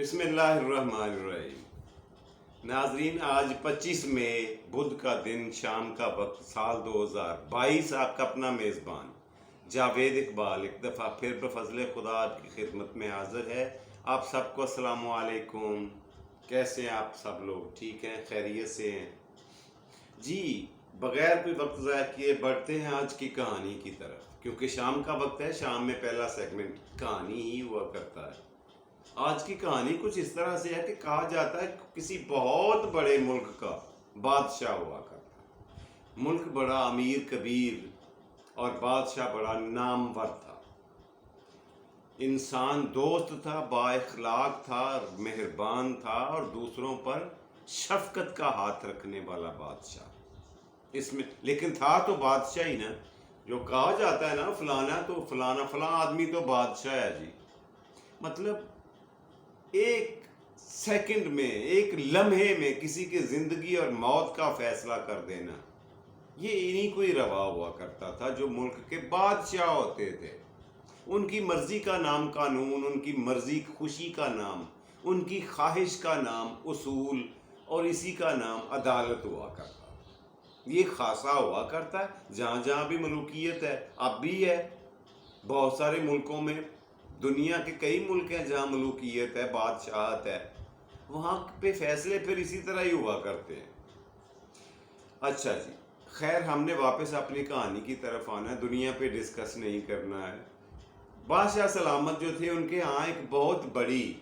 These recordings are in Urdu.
بسم اللہ الرحمن الرحیم۔ ناظرین، آج 25 مئی بدھ کا دن، شام کا وقت، سال 2022۔ آپ کا اپنا میزبان جاوید اقبال ایک دفعہ پھر بفضل خدا آپ کی خدمت میں حاضر ہے۔ آپ سب کو السلام علیکم۔ کیسے ہیں آپ سب لوگ؟ ٹھیک ہیں؟ خیریت سے ہیں؟ جی، بغیر کوئی وقت ضائع کیے بڑھتے ہیں آج کی کہانی کی طرف، کیونکہ شام کا وقت ہے۔ شام میں پہلا سیگمنٹ کہانی ہی ہوا کرتا ہے۔ آج کی کہانی کچھ اس طرح سے ہے کہ کہا جاتا ہے کسی بہت بڑے ملک کا بادشاہ ہوا کرتا۔ ملک بڑا امیر کبیر اور بادشاہ بڑا نامور تھا۔ انسان دوست تھا، با اخلاق تھا، مہربان تھا اور دوسروں پر شفقت کا ہاتھ رکھنے والا بادشاہ۔ اس میں لیکن تھا تو بادشاہ ہی نا۔ جو کہا جاتا ہے نا فلانا تو فلاں آدمی تو بادشاہ ہے جی، مطلب ایک سیکنڈ میں، ایک لمحے میں کسی کی زندگی اور موت کا فیصلہ کر دینا، یہ انہی کو ہی روا ہوا کرتا تھا جو ملک کے بادشاہ ہوتے تھے۔ ان کی مرضی کا نام قانون، ان کی مرضی خوشی کا نام، ان کی خواہش کا نام اصول، اور اسی کا نام عدالت ہوا کرتا۔ یہ خاصا ہوا کرتا ہے جہاں جہاں بھی ملوکیت ہے، اب بھی ہے۔ بہت سارے ملکوں میں، دنیا کے کئی ملک ہیں جہاں ملوکیت ہے، بادشاہت ہے، وہاں پہ فیصلے پھر اسی طرح ہی ہوا کرتے ہیں۔ اچھا جی، خیر، ہم نے واپس اپنی کہانی کی طرف آنا ہے، دنیا پہ ڈسکس نہیں کرنا ہے۔ بادشاہ سلامت جو تھے، ان کے ہاں ایک بہت بڑی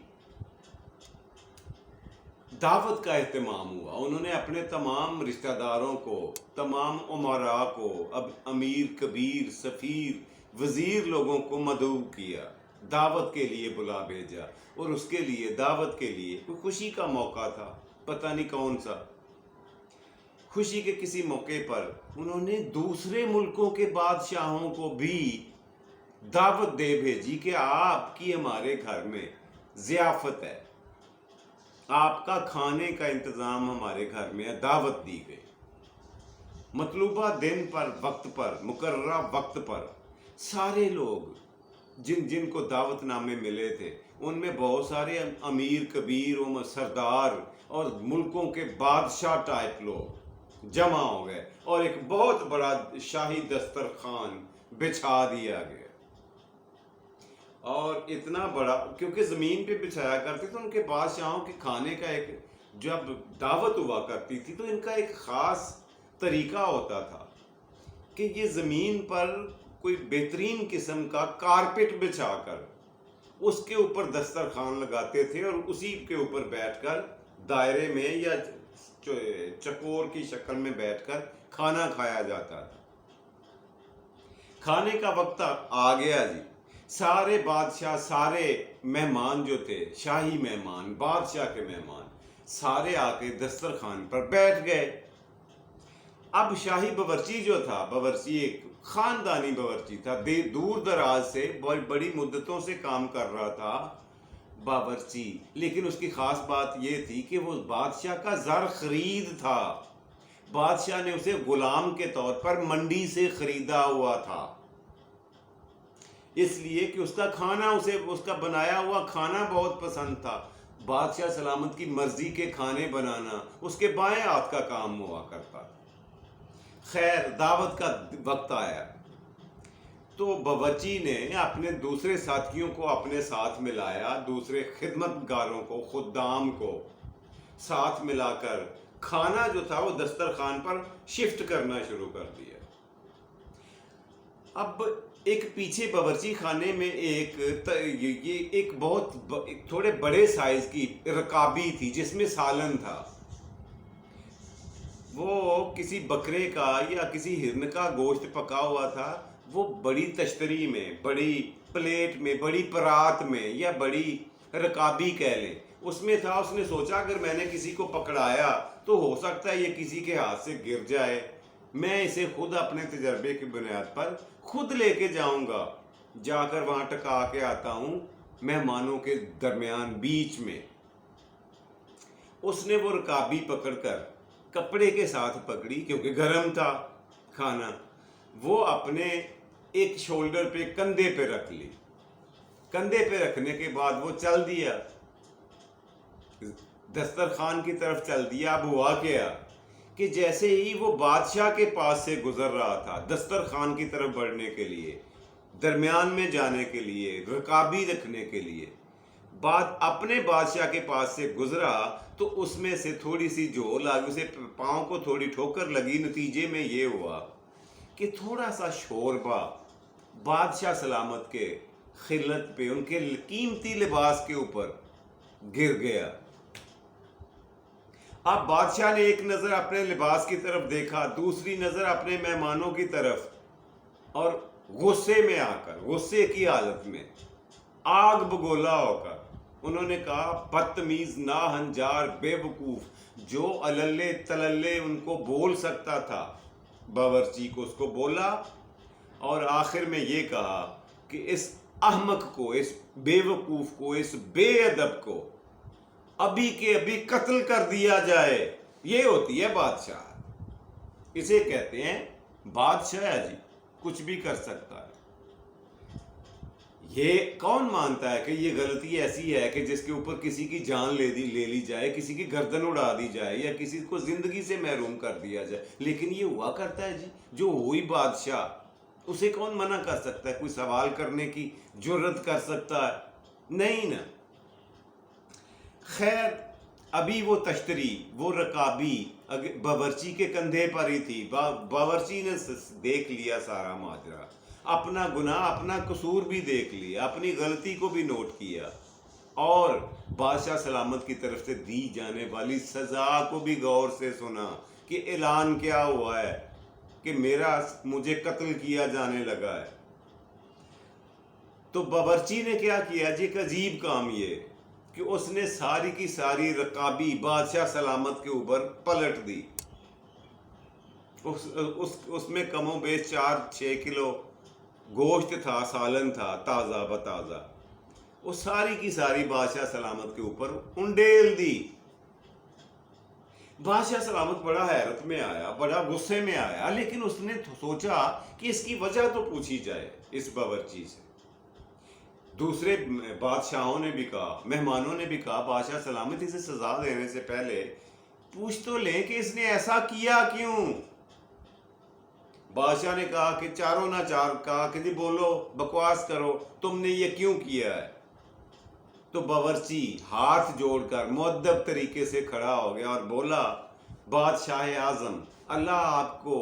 دعوت کا اہتمام ہوا۔ انہوں نے اپنے تمام رشتہ داروں کو، تمام امراء کو، اب امیر کبیر، سفیر، وزیر لوگوں کو مدعو کیا، دعوت کے لیے بلا بھیجا، اور اس کے لیے دعوت کے لیے کوئی خوشی کا موقع تھا، پتہ نہیں کون سا۔ خوشی کے کسی موقع پر انہوں نے دوسرے ملکوں کے بادشاہوں کو بھی دعوت دے بھیجی کہ آپ کی ہمارے گھر میں ضیافت ہے، آپ کا کھانے کا انتظام ہمارے گھر میں ہے، دعوت دی گئی۔ مطلوبہ دن پر، وقت پر، مقررہ وقت پر سارے لوگ جن جن کو دعوت نامے ملے تھے، ان میں بہت سارے امیر کبیر و سردار اور ملکوں کے بادشاہ ٹائپ لوگ جمع ہو گئے، اور ایک بہت بڑا شاہی دسترخوان بچھا دیا گیا۔ اور اتنا بڑا، کیونکہ زمین پہ بچھایا کرتے تھے، ان کے بادشاہوں کے کھانے کا ایک، جب دعوت ہوا کرتی تھی تو ان کا ایک خاص طریقہ ہوتا تھا کہ یہ زمین پر کوئی بہترین قسم کا کارپٹ بچھا کر اس کے اوپر دسترخوان لگاتے تھے، اور اسی کے اوپر بیٹھ کر دائرے میں یا چکور کی شکل میں بیٹھ کر کھانا کھایا جاتا تھا۔ کھانے کا وقت آ گیا جی، سارے بادشاہ، سارے مہمان جو تھے، شاہی مہمان، بادشاہ کے مہمان، سارے آ کے دسترخوان پر بیٹھ گئے۔ اب شاہی باورچی جو تھا، باورچی ایک خاندانی باورچی تھا، دور دراز سے بڑی مدتوں سے کام کر رہا تھا باورچی، لیکن اس کی خاص بات یہ تھی کہ وہ بادشاہ کا زر خرید تھا۔ بادشاہ نے اسے غلام کے طور پر منڈی سے خریدا ہوا تھا، اس لیے کہ اس کا کھانا، اسے اس کا بنایا ہوا کھانا بہت پسند تھا۔ بادشاہ سلامت کی مرضی کے کھانے بنانا اس کے بائیں ہاتھ کا کام ہوا کرتا تھا۔ خیر، دعوت کا وقت آیا تو باورچی نے اپنے دوسرے ساتھیوں کو اپنے ساتھ ملایا، دوسرے خدمت گاروں کو، خدام کو ساتھ ملا کر کھانا جو تھا وہ دسترخوان پر شفٹ کرنا شروع کر دیا۔ اب ایک پیچھے باورچی خانے میں ایک بہت تھوڑے بڑے سائز کی رکابی تھی جس میں سالن تھا۔ وہ کسی بکرے کا یا کسی ہرن کا گوشت پکا ہوا تھا، وہ بڑی تشتری میں، بڑی پلیٹ میں، بڑی پرات میں، یا بڑی رکابی کہہ لیں، اس میں تھا۔ اس نے سوچا اگر میں نے کسی کو پکڑایا تو ہو سکتا ہے یہ کسی کے ہاتھ سے گر جائے، میں اسے خود اپنے تجربے کی بنیاد پر خود لے کے جاؤں گا، جا کر وہاں ٹکا کے آتا ہوں مہمانوں کے درمیان بیچ میں۔ اس نے وہ رکابی پکڑ کر کپڑے کے ساتھ پکڑی، کیونکہ گرم تھا کھانا، وہ اپنے ایک شولڈر پہ، کندھے پہ رکھ لی۔ کندھے پہ رکھنے کے بعد وہ چل دیا۔ دسترخوان کی طرف چل دیا. اب ہوا کیا کہ جیسے ہی وہ بادشاہ کے پاس سے گزر رہا تھا دسترخوان کی طرف بڑھنے کے لیے، درمیان میں جانے کے لیے، رکابی رکھنے کے لیے، اپنے بادشاہ کے پاس سے گزرا تو اس میں سے تھوڑی سی جھول آ گئی، اسے پاؤں کو تھوڑی ٹھوکر لگی. نتیجے میں یہ ہوا کہ تھوڑا سا شوربہ بادشاہ سلامت کے خلت پہ، ان کے قیمتی لباس کے اوپر گر گیا. اب بادشاہ نے ایک نظر اپنے لباس کی طرف دیکھا، دوسری نظر اپنے مہمانوں کی طرف، اور غصے میں آ کر، غصے کی حالت میں آگ بگولا ہو کر انہوں نے کہا بدتمیز، ناہنجار، بے وقوف، جو اللے تللے ان کو بول سکتا تھا باورچی کو اس کو بولا، اور آخر میں یہ کہا کہ اس احمق کو، اس بے وقوف کو، اس بے ادب کو ابھی کے ابھی قتل کر دیا جائے. یہ ہوتی ہے بادشاہ، اسے کہتے ہیں بادشاہ ہے جی، کچھ بھی کر سکتا ہے. یہ کون مانتا ہے کہ یہ غلطی ایسی ہے کہ جس کے اوپر کسی کی جان لے لی جائے، کسی کی گردن اڑا دی جائے، یا کسی کو زندگی سے محروم کر دیا جائے. لیکن یہ ہوا کرتا ہے جی. جو ہوئی بادشاہ، اسے کون منع کر سکتا ہے؟ کوئی سوال کرنے کی جرت کر سکتا ہے؟ نہیں نا. خیر، ابھی وہ تشتری، وہ رکابی باورچی کے کندھے پر ہی تھی. باورچی نے دیکھ لیا سارا ماجرا، اپنا گناہ، اپنا قصور بھی دیکھ لیا، اپنی غلطی کو بھی نوٹ کیا، اور بادشاہ سلامت کی طرف سے دی جانے والی سزا کو بھی غور سے سنا کہ اعلان کیا ہوا ہے کہ مجھے قتل کیا جانے لگا ہے. تو باورچی نے کیا کیا جی؟ ایک عجیب کام یہ کہ اس نے ساری کی ساری رکابی بادشاہ سلامت کے اوپر پلٹ دی. اس میں کم و بیش 4-6 کلو گوشت تھا، سالن تھا، تازہ بتازہ. وہ ساری کی ساری بادشاہ سلامت کے اوپر انڈیل دی. بادشاہ سلامت بڑا حیرت میں آیا، بڑا غصے میں آیا، لیکن اس نے سوچا کہ اس کی وجہ تو پوچھی جائے اس باورچی سے. دوسرے بادشاہوں نے بھی کہا، مہمانوں نے بھی کہا بادشاہ سلامت اسے سزا دینے سے پہلے پوچھ تو لیں کہ اس نے ایسا کیا کیوں. بادشاہ نے کہا کہ چاروں نہ چار کہا کہ جی بولو، بکواس کرو، تم نے یہ کیوں کیا ہے. تو باورچی ہاتھ جوڑ کر مؤدب طریقے سے کھڑا ہو گیا اور بولا، بادشاہ اعظم، اللہ آپ کو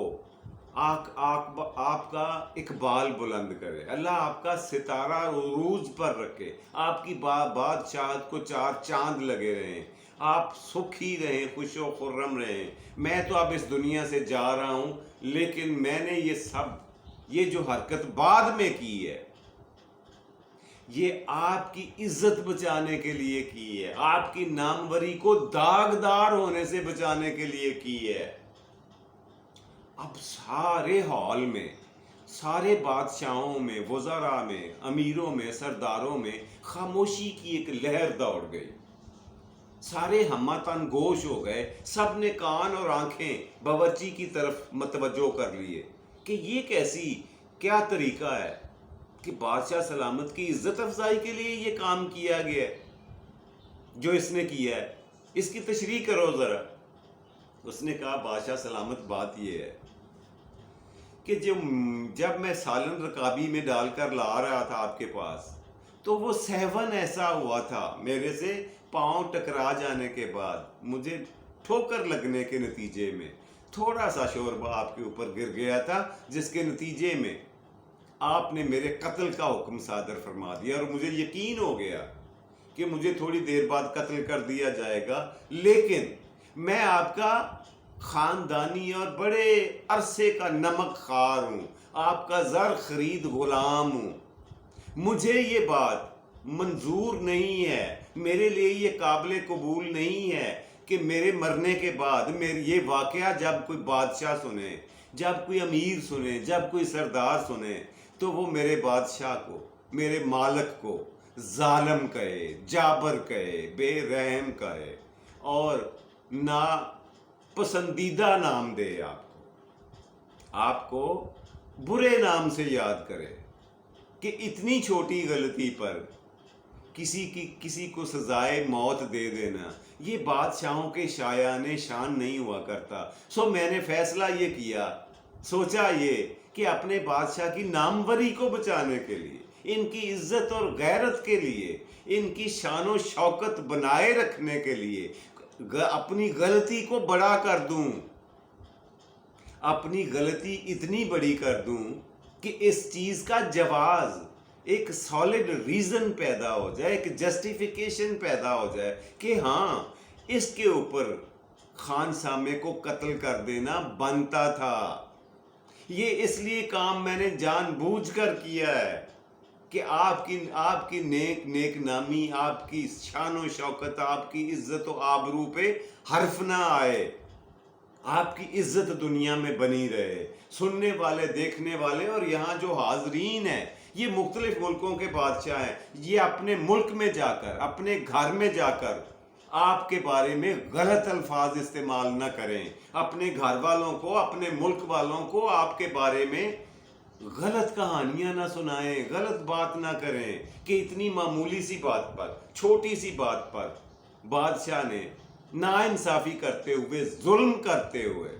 آپ کا اقبال بلند کرے، اللہ آپ کا ستارہ عروج پر رکھے، آپ کی بادشاہت کو 4 چاند لگے رہیں، آپ سکھی رہیں، خوش و خرم رہیں. میں تو اب اس دنیا سے جا رہا ہوں، لیکن میں نے یہ جو حرکت بعد میں کی ہے، یہ آپ کی عزت بچانے کے لیے کی ہے، آپ کی ناموری کو داغدار ہونے سے بچانے کے لیے کی ہے. اب سارے ہال میں، سارے بادشاہوں میں، وزراء میں، امیروں میں، سرداروں میں خاموشی کی ایک لہر دوڑ گئی. سارے ہمتن گوش ہو گئے، سب نے کان اور آنکھیں باورچی کی طرف متوجہ کر لیے کہ یہ کیا طریقہ ہے کہ بادشاہ سلامت کی عزت افزائی کے لیے یہ کام کیا گیا ہے جو اس نے کیا ہے. اس کی تشریح کرو ذرا. اس نے کہا بادشاہ سلامت بات یہ ہے کہ جب میں سالن رکابی میں ڈال کر لا رہا تھا آپ کے پاس، تو وہ سہون ایسا ہوا تھا، میرے سے پاؤں ٹکرا جانے کے بعد مجھے ٹھوکر لگنے کے نتیجے میں تھوڑا سا شوربہ آپ کے اوپر گر گیا تھا، جس کے نتیجے میں آپ نے میرے قتل کا حکم صادر فرما دیا، اور مجھے یقین ہو گیا کہ مجھے تھوڑی دیر بعد قتل کر دیا جائے گا. لیکن میں آپ کا خاندانی اور بڑے عرصے کا نمک خوار ہوں، آپ کا زر خرید غلام ہوں. مجھے یہ بات منظور نہیں ہے، میرے لیے یہ قابل قبول نہیں ہے کہ میرے مرنے کے بعد یہ واقعہ جب کوئی بادشاہ سنے، جب کوئی امیر سنے، جب کوئی سردار سنے، تو وہ میرے بادشاہ کو، میرے مالک کو ظالم کہے، جابر کہے، بے رحم کہے، اور نا پسندیدہ نام دے، آپ کو برے نام سے یاد کرے کہ اتنی چھوٹی غلطی پر کسی کو سزائے موت دے دینا یہ بادشاہوں کے شایان شان نہیں ہوا کرتا. سو میں نے فیصلہ یہ کیا، سوچا یہ کہ اپنے بادشاہ کی ناموری کو بچانے کے لیے، ان کی عزت اور غیرت کے لیے، ان کی شان و شوکت بنائے رکھنے کے لیے اپنی غلطی کو بڑا کر دوں، اپنی غلطی اتنی بڑی کر دوں کہ اس چیز کا جواز، ایک سالڈ ریزن پیدا ہو جائے، ایک جسٹیفیکیشن پیدا ہو جائے کہ ہاں اس کے اوپر خان سامے کو قتل کر دینا بنتا تھا. یہ اس لیے کام میں نے جان بوجھ کر کیا ہے کہ آپ کی نیک نامی، آپ کی شان و شوکت، آپ کی عزت و آبرو پہ حرف نہ آئے، آپ کی عزت دنیا میں بنی رہے. سننے والے، دیکھنے والے اور یہاں جو حاضرین ہیں یہ مختلف ملکوں کے بادشاہ ہیں، یہ اپنے ملک میں جا کر، اپنے گھر میں جا کر آپ کے بارے میں غلط الفاظ استعمال نہ کریں، اپنے گھر والوں کو، اپنے ملک والوں کو آپ کے بارے میں غلط کہانیاں نہ سنائیں، غلط بات نہ کریں کہ اتنی معمولی سی بات پر، چھوٹی سی بات پر بادشاہ نے ناانصافی کرتے ہوئے، ظلم کرتے ہوئے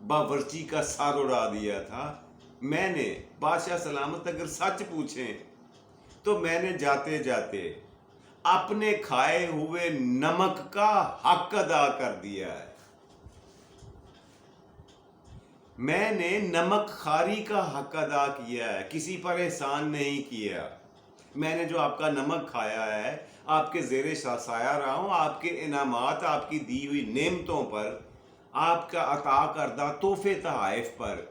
باورچی کا سر اڑا دیا تھا. میں نے بادشاہ سلامت اگر سچ پوچھیں تو میں نے جاتے جاتے اپنے کھائے ہوئے نمک کا حق ادا کر دیا ہے. میں نے نمک خاری کا حق ادا کیا ہے، کسی پر احسان نہیں کیا. میں نے جو آپ کا نمک کھایا ہے، آپ کے زیر سایہ رہا ہوں، آپ کے انعامات، آپ کی دی ہوئی نعمتوں پر، آپ کا عطا کردہ تحفے تحائف پر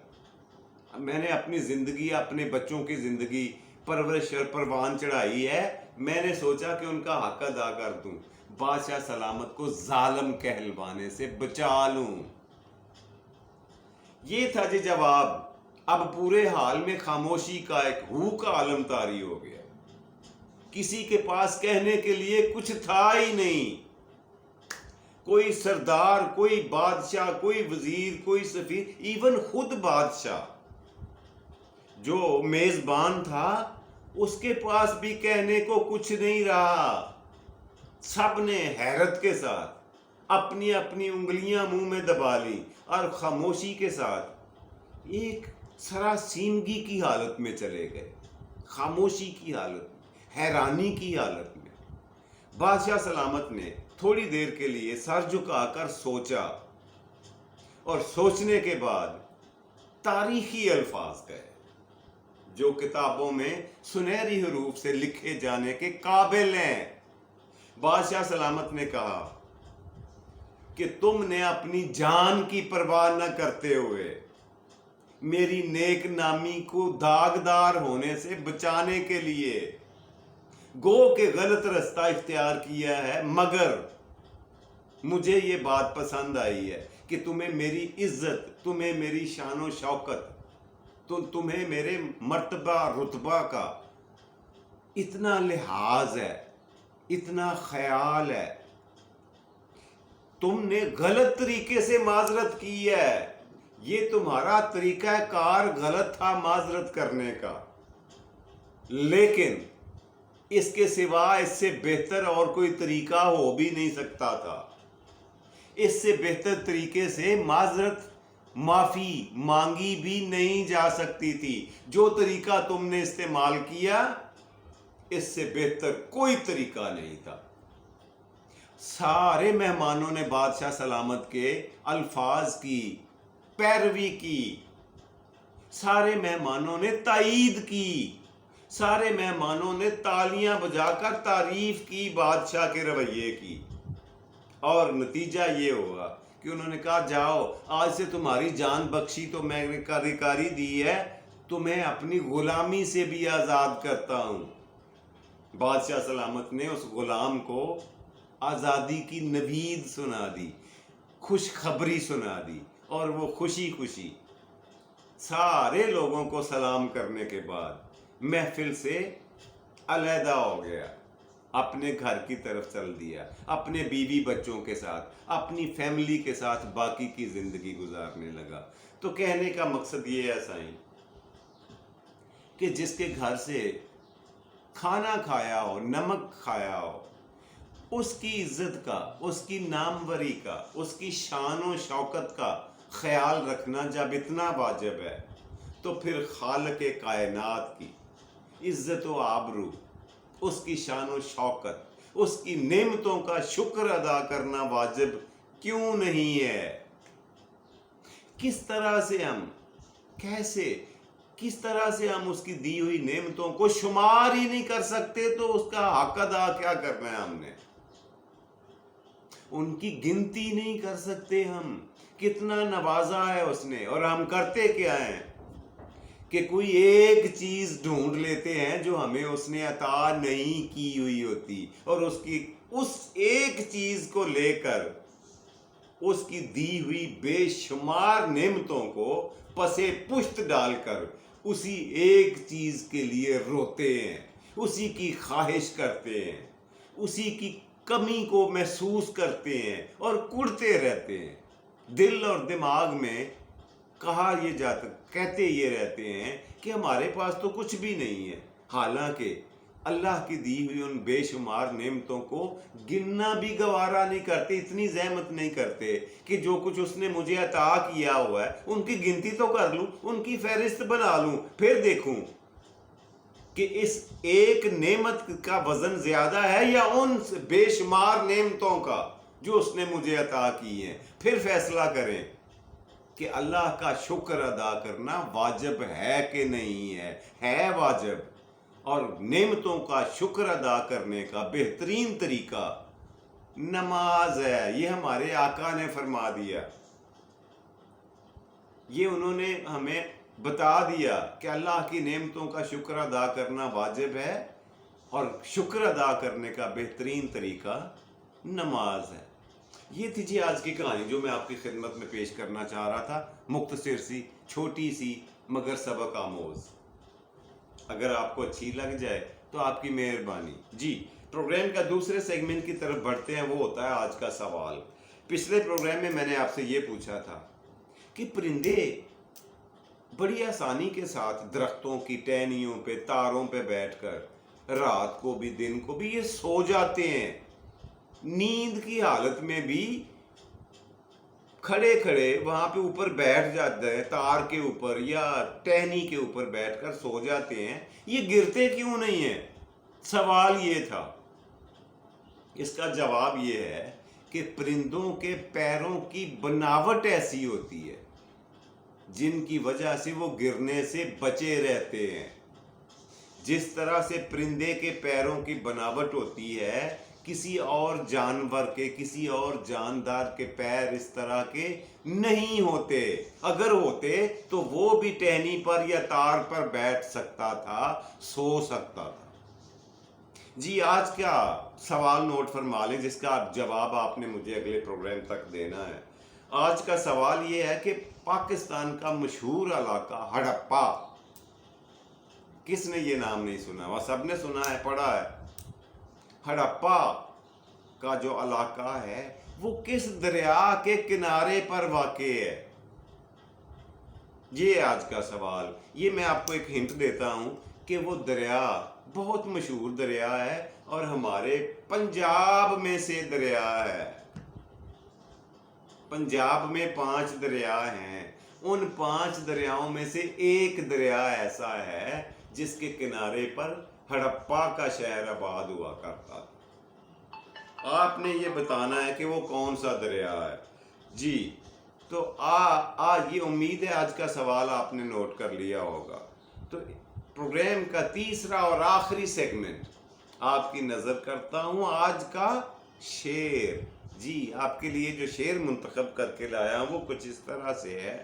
میں نے اپنی زندگی، اپنے بچوں کی زندگی پرورش پروان چڑھائی ہے. میں نے سوچا کہ ان کا حق ادا کر دوں، بادشاہ سلامت کو ظالم کہلوانے سے بچا لوں. یہ تھا جی جواب. اب پورے حال میں خاموشی کا ایک ہو کا عالم طاری ہو گیا. کسی کے پاس کہنے کے لیے کچھ تھا ہی نہیں. کوئی سردار، کوئی بادشاہ، کوئی وزیر، کوئی سفیر، ایون خود بادشاہ جو میزبان تھا اس کے پاس بھی کہنے کو کچھ نہیں رہا. سب نے حیرت کے ساتھ اپنی اپنی انگلیاں منہ میں دبا لی اور خاموشی کے ساتھ ایک سراسیمگی کی حالت میں چلے گئے، خاموشی کی حالت میں، حیرانی کی حالت میں. بادشاہ سلامت نے تھوڑی دیر کے لیے سر جھکا کر سوچا اور سوچنے کے بعد تاریخی الفاظ کہے جو کتابوں میں سنہری حروف سے لکھے جانے کے قابل ہیں. بادشاہ سلامت نے کہا کہ تم نے اپنی جان کی پرواہ نہ کرتے ہوئے میری نیک نامی کو داغدار ہونے سے بچانے کے لیے گو کہ غلط رستہ اختیار کیا ہے، مگر مجھے یہ بات پسند آئی ہے کہ تمہیں میری عزت، تمہیں میری شان و شوکت، تمہیں میرے مرتبہ رتبہ کا اتنا لحاظ ہے، اتنا خیال ہے. تم نے غلط طریقے سے معذرت کی ہے، یہ تمہارا طریقہ کار غلط تھا معذرت کرنے کا، لیکن اس کے سوا اس سے بہتر اور کوئی طریقہ ہو بھی نہیں سکتا تھا. اس سے بہتر طریقے سے معذرت، معافی مانگی بھی نہیں جا سکتی تھی. جو طریقہ تم نے استعمال کیا اس سے بہتر کوئی طریقہ نہیں تھا. سارے مہمانوں نے بادشاہ سلامت کے الفاظ کی پیروی کی، سارے مہمانوں نے تائید کی، سارے مہمانوں نے تالیاں بجا کر تعریف کی بادشاہ کے رویے کی. اور نتیجہ یہ ہوا کہ انہوں نے کہا جاؤ، آج سے تمہاری جان بخشی تو میں نے کاری دی ہے، تمہیں اپنی غلامی سے بھی آزاد کرتا ہوں. بادشاہ سلامت نے اس غلام کو آزادی کی نوید سنا دی، خوشخبری سنا دی، اور وہ خوشی خوشی سارے لوگوں کو سلام کرنے کے بعد محفل سے علیحدہ ہو گیا، اپنے گھر کی طرف چل دیا، اپنے بیوی بچوں کے ساتھ، اپنی فیملی کے ساتھ باقی کی زندگی گزارنے لگا. تو کہنے کا مقصد یہ ہے سائیں کہ جس کے گھر سے کھانا کھایا ہو، نمک کھایا ہو، اس کی عزت کا، اس کی ناموری کا، اس کی شان و شوکت کا خیال رکھنا جب اتنا واجب ہے، تو پھر خالق کائنات کی عزت و آبرو، اس کی شان و شوکت، اس کی نعمتوں کا شکر ادا کرنا واجب کیوں نہیں ہے؟ کس طرح سے ہم کس طرح سے ہم اس کی دی ہوئی نعمتوں کو شمار ہی نہیں کر سکتے، تو اس کا حق ادا کیا کرنا ہے ہم نے؟ ان کی گنتی نہیں کر سکتے ہم، کتنا نوازا ہے اس نے، اور ہم کرتے کیا ہیں کہ کوئی ایک چیز ڈھونڈ لیتے ہیں جو ہمیں اس نے عطا نہیں کی ہوئی ہوتی، اور اس ایک چیز کو لے کر اس کی دی ہوئی بے شمار نعمتوں کو پسے پشت ڈال کر اسی ایک چیز کے لیے روتے ہیں، اسی کی خواہش کرتے ہیں، اسی کی کمی کو محسوس کرتے ہیں اور کڑتے رہتے ہیں۔ دل اور دماغ میں کہتے یہ رہتے ہیں کہ ہمارے پاس تو کچھ بھی نہیں ہے، حالانکہ اللہ کی دی ہوئی ان بے شمار نعمتوں کو گننا بھی گوارا نہیں کرتے، اتنی زحمت نہیں کرتے کہ جو کچھ اس نے مجھے عطا کیا ہوا ہے ان کی گنتی تو کر لوں، ان کی فہرست بنا لوں، پھر دیکھوں کہ اس ایک نعمت کا وزن زیادہ ہے یا ان بے شمار نعمتوں کا جو اس نے مجھے عطا کی ہیں، پھر فیصلہ کریں کہ اللہ کا شکر ادا کرنا واجب ہے کہ نہیں ہے۔ ہے واجب، اور نعمتوں کا شکر ادا کرنے کا بہترین طریقہ نماز ہے، یہ ہمارے آقا نے فرما دیا، یہ انہوں نے ہمیں بتا دیا کہ اللہ کی نعمتوں کا شکر ادا کرنا واجب ہے، اور شکر ادا کرنے کا بہترین طریقہ نماز ہے۔ یہ تھی جی آج کی کہانی جو میں آپ کی خدمت میں پیش کرنا چاہ رہا تھا، مختصر سی، چھوٹی سی، مگر سبق آموز۔ اگر آپ کو اچھی لگ جائے تو آپ کی مہربانی۔ جی پروگرام کا دوسرے سیگمنٹ کی طرف بڑھتے ہیں، وہ ہوتا ہے آج کا سوال۔ پچھلے پروگرام میں میں نے آپ سے یہ پوچھا تھا کہ پرندے بڑی آسانی کے ساتھ درختوں کی ٹہنیوں پہ، تاروں پہ بیٹھ کر رات کو بھی دن کو بھی یہ سو جاتے ہیں، نیند کی حالت میں بھی کھڑے کھڑے وہاں پہ اوپر بیٹھ جاتے ہیں، تار کے اوپر یا ٹہنی کے اوپر بیٹھ کر سو جاتے ہیں، یہ گرتے کیوں نہیں ہیں؟ سوال یہ تھا۔ اس کا جواب یہ ہے کہ پرندوں کے پیروں کی بناوٹ ایسی ہوتی ہے جن کی وجہ سے وہ گرنے سے بچے رہتے ہیں۔ جس طرح سے پرندے کے پیروں کی بناوٹ ہوتی ہے، کسی اور جانور کے، کسی اور جاندار کے پیر اس طرح کے نہیں ہوتے۔ اگر ہوتے تو وہ بھی ٹہنی پر یا تار پر بیٹھ سکتا تھا، سو سکتا تھا۔ جی آج کا سوال نوٹ فرما لیں، جس کا جواب آپ نے مجھے اگلے پروگرام تک دینا ہے۔ آج کا سوال یہ ہے کہ پاکستان کا مشہور علاقہ ہڑپا، کس نے یہ نام نہیں سنا؟ وہ سب نے سنا ہے، پڑھا ہے۔ ہڑپا کا جو علاقہ ہے وہ کس دریا کے کنارے پر واقع ہے؟ یہ آج کا سوال۔ یہ میں آپ کو ایک ہنٹ دیتا ہوں کہ وہ دریا بہت مشہور دریا ہے اور ہمارے پنجاب میں سے دریا ہے۔ پنجاب میں 5 دریا ہیں، ان 5 دریاؤں میں سے ایک دریا ایسا ہے جس کے کنارے پر ہڑپا کا شہر آباد ہوا کرتا تھا۔ آپ نے یہ بتانا ہے کہ وہ کون سا دریا ہے۔ جی تو یہ امید ہے آج کا سوال آپ نے نوٹ کر لیا ہوگا۔ تو پروگرام کا تیسرا اور آخری سیگمنٹ آپ کی نظر کرتا ہوں، آج کا شعر۔ جی آپ کے لیے جو شعر منتخب کر کے لایا ہوں وہ کچھ اس طرح سے ہے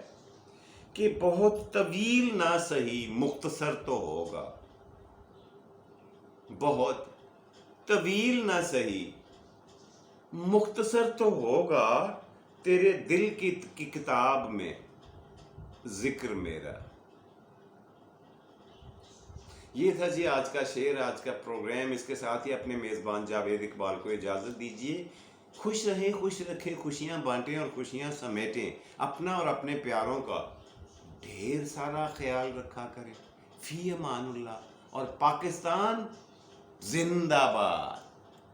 کہ بہت طویل نہ سہی مختصر تو ہوگا، بہت طویل نہ سہی مختصر تو ہوگا، تیرے دل کی کتاب میں ذکر میرا۔ یہ تھا جی آج کا شعر، آج کا پروگرام۔ اس کے ساتھ ہی اپنے میزبان جاوید اقبال کو اجازت دیجیے۔ خوش رہیں، خوش رکھیں، خوشیاں بانٹیں اور خوشیاں سمیٹیں، اپنا اور اپنے پیاروں کا ڈھیر سارا خیال رکھا کریں۔ فی امان اللہ۔ اور پاکستان زندہ باد.